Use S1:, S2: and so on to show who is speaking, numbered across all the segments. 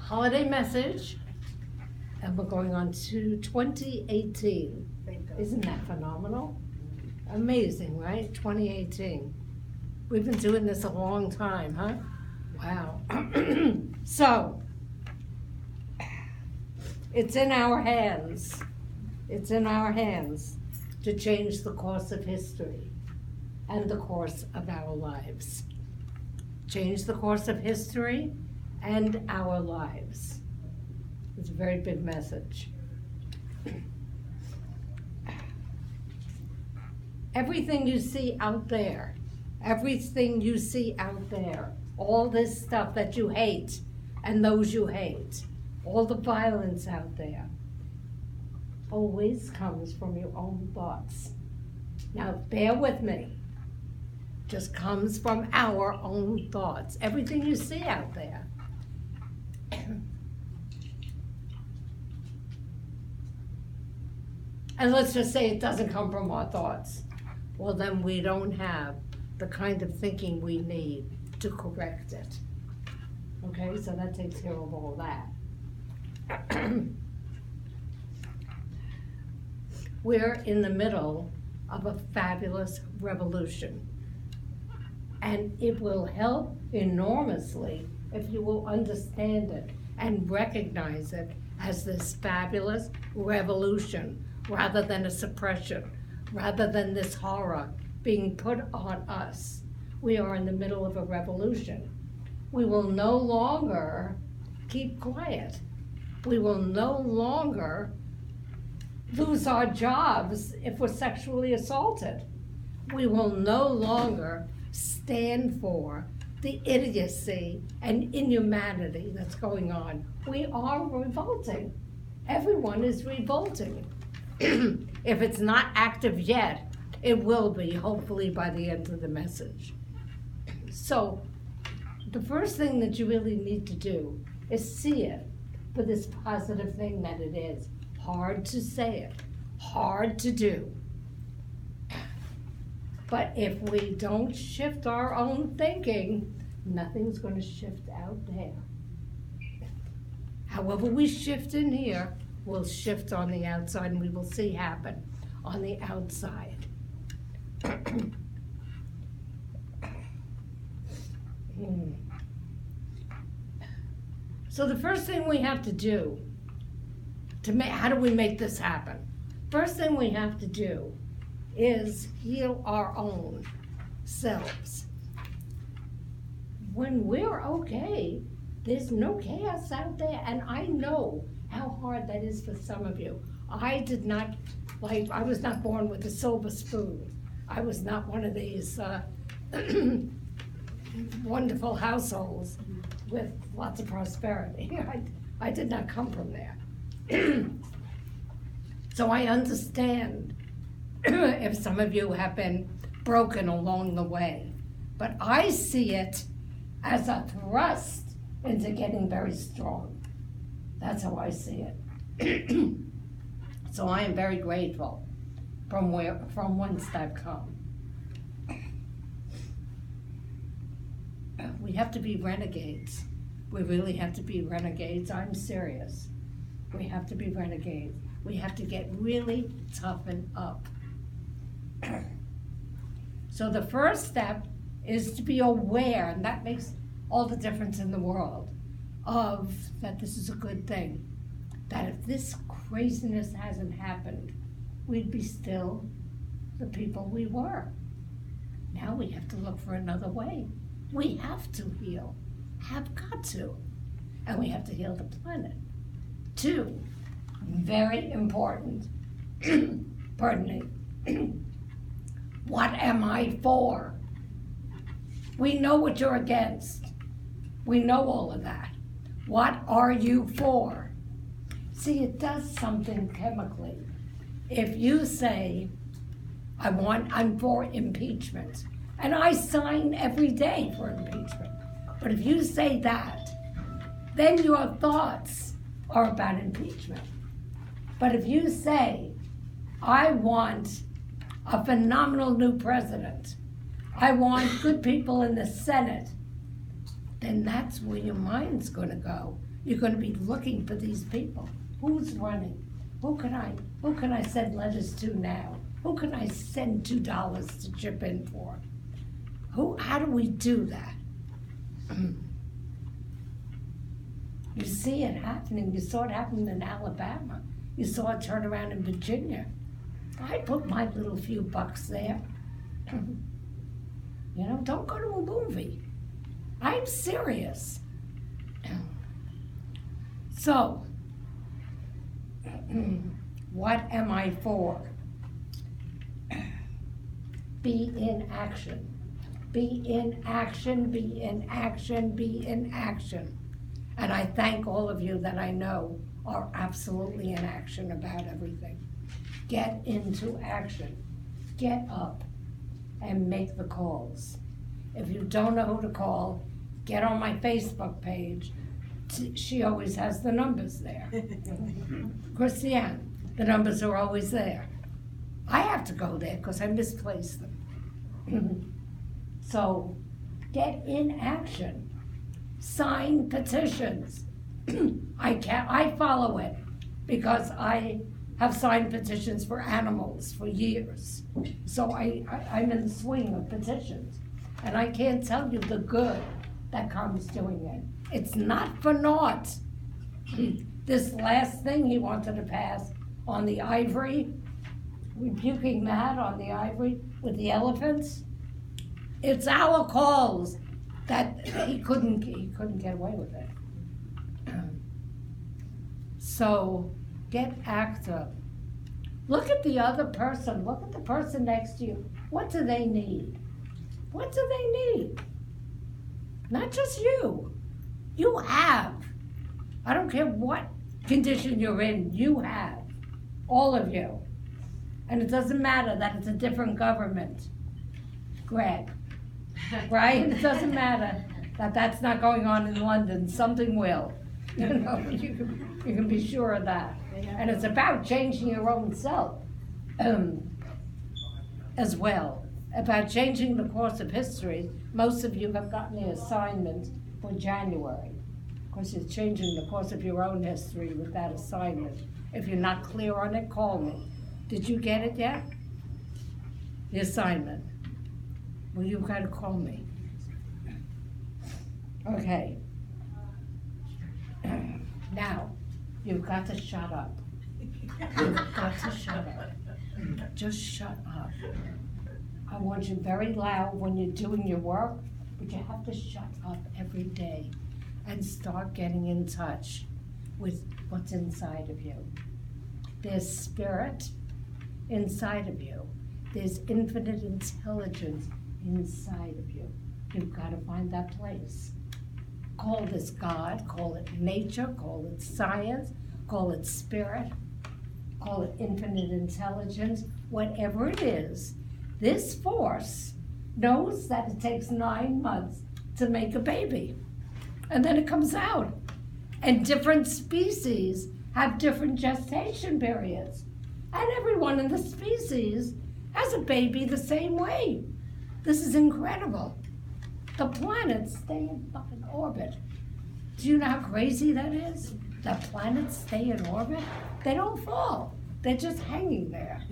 S1: holiday message, and we're going on to 2018. Isn't that phenomenal? Amazing, right? 2018. We've been doing this a long time, huh? Wow. So, it's in our hands. It's in our hands to change the course of history and the course of our lives. Change the course of history and our lives. It's a very big message. Everything you see out there, all this stuff that you hate and those you hate, all the violence out there, always comes from your own thoughts. Now, bear with me. Just comes from our own thoughts. Everything you see out there. And let's just say it doesn't come from our thoughts. Well, then we don't have the kind of thinking we need to correct it. Okay, so that takes care of all that. We're in the middle of a fabulous revolution. And it will help enormously if you will understand it and recognize it as this fabulous revolution rather than a suppression, rather than this horror being put on us. We are in the middle of a revolution. We will no longer keep quiet. We will no longer lose our jobs if we're sexually assaulted. We will no longer stand for the idiocy and inhumanity that's going on. We are revolting. Everyone is revolting. If it's not active yet, it will be, hopefully, by the end of the message. So, the first thing that you really need to do is see it for this positive thing that it is. Hard to say it, hard to do. But if we don't shift our own thinking, nothing's going to shift out there. However we shift in here, we'll shift on the outside, and we will see happen on the outside. So the first thing we have to do, how do we make this happen? First thing we have to do is heal our own selves. When we're okay, there's no chaos out there, and I know how hard that is for some of you. I was not born with a silver spoon. I was not one of these wonderful households with lots of prosperity. I did not come from there. So I understand if some of you have been broken along the way. But I see it as a thrust into getting very strong. That's how I see it. So I am very grateful from whence I've come. We have to be renegades. We really have to be renegades. I'm serious. We have to be renegades. We have to get really toughened up. So the first step is to be aware, and that makes all the difference in the world, of that this is a good thing. That if this craziness hasn't happened, we'd be still the people we were. Now we have to look for another way. We have to heal, have got to, and we have to heal the planet. 2, very important, pardon me, what am I for? We know what you're against. We know all of that. What are you for? See, it does something chemically. If you say, I'm for impeachment, and I sign every day for impeachment, but if you say that, then your thoughts are about impeachment. But if you say, I want a phenomenal new president, I want good people in the Senate, then that's where your mind's gonna go. You're gonna be looking for these people. Who's running? Who can I send letters to now? Who can I send $2 to chip in for? How do we do that? You see it happening. You saw it happen in Alabama. You saw it turn around in Virginia. I put my little few bucks there. You know, don't go to a movie. I'm serious. So, what am I for? Be in action. Be in action, be in action, be in action. And I thank all of you that I know are absolutely in action about everything. Get into action. Get up and make the calls. If you don't know who to call, get on my Facebook page. She always has the numbers there. Christiane, the numbers are always there. I have to go there because I misplaced them. So get in action. Sign petitions. I follow it because I have signed petitions for animals for years. So I'm in the swing of petitions. And I can't tell you the good that comes doing it. It's not for naught. This last thing he wanted to pass on the ivory, rebuking that on the ivory with the elephants, it's our calls that he couldn't get away with it. So get active. Look at the other person. Look at the person next to you. What do they need? What do they need? Not just you. You have. I don't care what condition you're in, you have. All of you. And it doesn't matter that it's a different government. Greg. Right? It doesn't matter that that's not going on in London. Something will. You know, you can be sure of that. And it's about changing your own self as well. About changing the course of history. Most of you have gotten the assignment for January. Of course, you're changing the course of your own history with that assignment. If you're not clear on it, call me. Did you get it yet? The assignment. Well, you've got to call me. Okay. Now, you've got to shut up. You've got to shut up. Just shut up. I want you very loud when you're doing your work, but you have to shut up every day and start getting in touch with what's inside of you. There's spirit inside of you. There's infinite intelligence inside of you. You've got to find that place. Call this God, call it nature, call it science, call it spirit, call it infinite intelligence, whatever it is. This force knows that it takes 9 months to make a baby. And then it comes out. And different species have different gestation periods. And everyone in the species has a baby the same way. This is incredible. The planets stay in fucking orbit. Do you know how crazy that is? The planets stay in orbit? They don't fall. They're just hanging there.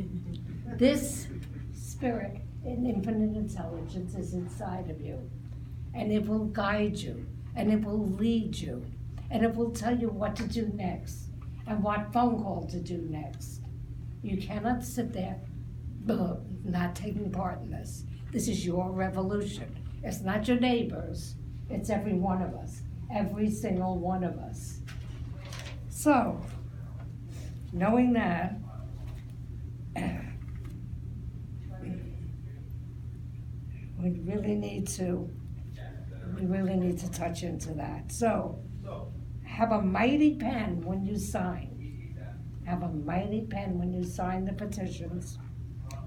S1: This spirit and infinite intelligence is inside of you. And it will guide you. And it will lead you. And it will tell you what to do next. And what phone call to do next. You cannot sit there not taking part in this. This is your revolution. It's not your neighbors. It's every one of us. Every single one of us. So, knowing that, we really need to touch into that. So, have a mighty pen when you sign. Have a mighty pen when you sign the petitions.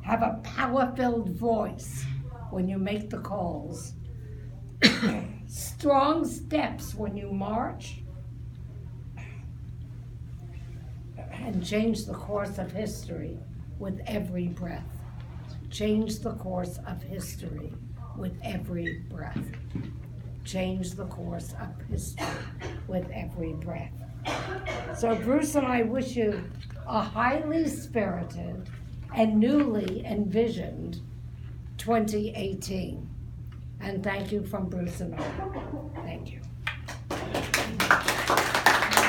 S1: Have a power-filled voice when you make the calls. Strong steps when you march. And change the course of history with every breath. Change the course of history with every breath. change the course of history with every breath. So Bruce and I wish you a highly spirited and newly envisioned 2018. And thank you from Bruce and I. Thank you.